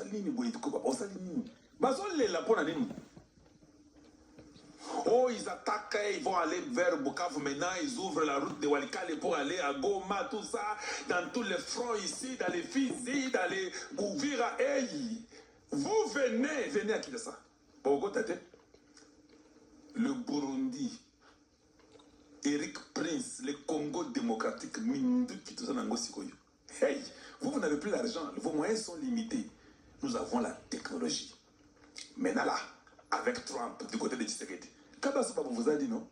Bosalini, Boyitko, Bosalini. Bazole la bonne année. Oh, ils attaquent, ils vont aller vers Bukavu maintenant, ils ouvrent la route de Walikale pour aller à Goma, tout ça, dans tous les fronts ici, dans les Fizi, dans les Ouvira. Hey, vous venez à Kinshasa. Bogo Tate, le Burundi, Eric Prince, le Congo démocratique, Mindu Kituzanango Sikoyo. Hey, vous n'avez plus l'argent, vos moyens sont limités. Nous avons la technologie. Maintenant là, avec Trump du côté de Tshisekedi. Kabasuba vous a dit non.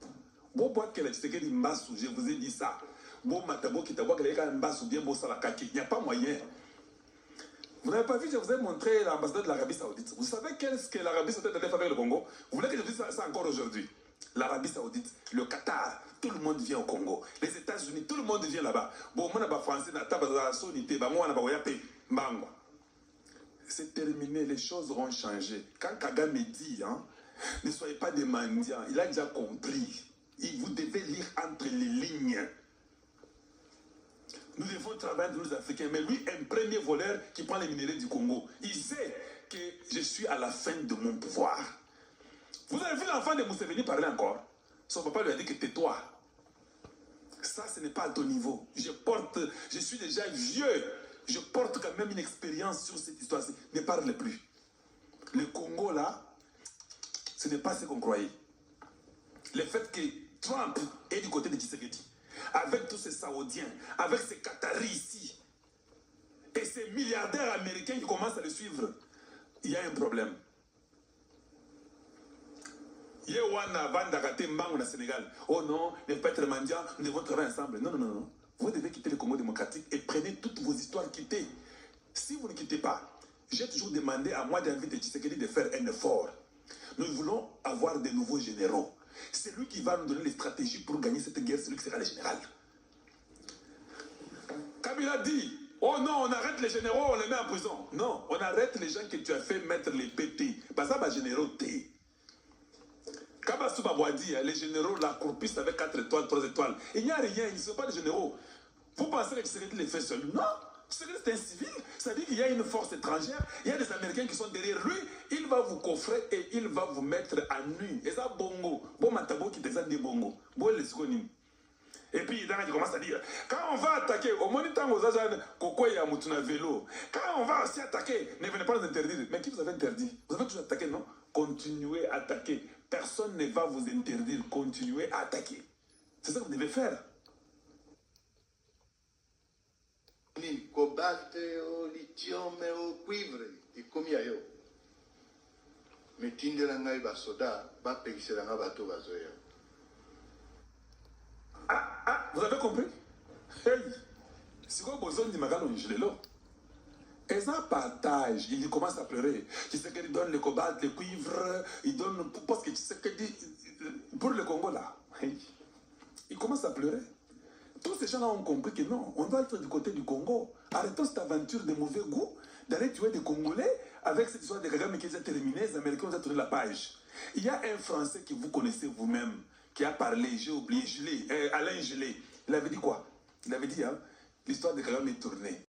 Bon, boîte que la Tshisekedi Mbassou, je vous ai dit ça. Bon, Matabo qui t'a dit que Mbassou bien beau Salakaki. Il n'y a pas moyen. Vous n'avez pas vu, je vous ai montré l'ambassadeur de l'Arabie Saoudite. Vous savez qu'est-ce que l'Arabie Saoudite a fait avec le Congo? Vous voulez que je vous dise ça encore aujourd'hui? L'Arabie Saoudite, le Qatar, tout le monde vient au Congo. Les États-Unis, tout le monde vient là-bas. Bon, moi, je suis français, c'est terminé, les choses auront changé. Quand Kagame dit, hein, ne soyez pas des mendiants, il a déjà compris. Vous devez lire entre les lignes. Nous devons travailler entre nous Africains, mais lui, un premier voleur qui prend les minéraux du Congo, il sait que je suis à la fin de mon pouvoir. Vous avez vu l'enfant de Museveni parler encore? Son papa lui a dit que tais-toi. Ça, ce n'est pas à ton niveau. Je suis déjà vieux. Je porte quand même une expérience sur cette histoire. Ne parle plus. Le Congo, là, ce n'est pas ce qu'on croyait. Le fait que Trump est du côté de Tshisekedi, avec tous ces Saoudiens, avec ces Qataris ici, et ces milliardaires américains qui commencent à le suivre, il y a un problème. Yewana Vandagate Mbang au Sénégal. Oh non, ne pas être mendiant, nous devons travailler ensemble. Non, non, non, non. Vous devez quitter le Congo démocratique et prenez toutes vos histoires, quittez. Si vous ne quittez pas, j'ai toujours demandé à moi d'inviter Tshisekedi de faire un effort. Nous voulons avoir de nouveaux généraux. C'est lui qui va nous donner les stratégies pour gagner cette guerre, c'est lui qui sera le général. Kabila dit, oh non, on arrête les généraux, on les met en prison. Non, on arrête les gens que tu as fait mettre les PT. Parce que ça va généraux T. Kabasuba Boadi, les généraux la croupissent avec 4 étoiles, 3 étoiles. Il n'y a rien, ils ne sont pas des généraux. Vous pensez que Tshisekedi les fait seul? Non, c'est un civil. Ça dit qu'il y a une force étrangère, il y a des Américains qui sont derrière lui. Il va vous coffrer et il va vous mettre à nu. Et ça, bongo. Bon, matabo qui descend des bongo. Bon, les secondes. Et puis, il commence à dire, quand on va attaquer, au moniteur aux agents, Kokoya Mutuna vélo, quand on va aussi attaquer, ne venez pas nous interdire. Mais qui vous avez interdit? Vous avez toujours attaqué, non? Continuez à attaquer. Personne ne va vous interdire. Continuez à attaquer. C'est ça que vous devez faire. Cobalt, au lithium, au cuivre, et comme il y a eu. Mais Tindelanga va soda, va payer la bateau vazoya. Vous avez compris? Hey, c'est quoi besoin de Magalo Ngelelo? Et ça partage, il commence à pleurer. Tu sais qu'il donne le cobalt, le cuivre, il donne. Parce que tu sais que pour le Congo là, hey, il commence à pleurer. Tous ces gens-là ont compris que non, on doit être du côté du Congo. Arrêtons cette aventure de mauvais goût, d'aller tuer des Congolais avec cette histoire de Kagame qui est terminée, les Américains ont tourné la page. Il y a un Français que vous connaissez vous-même, qui a parlé, j'ai oublié, Alain Gelé. Il avait dit quoi? Il avait dit, hein, l'histoire de Kagame est tournée.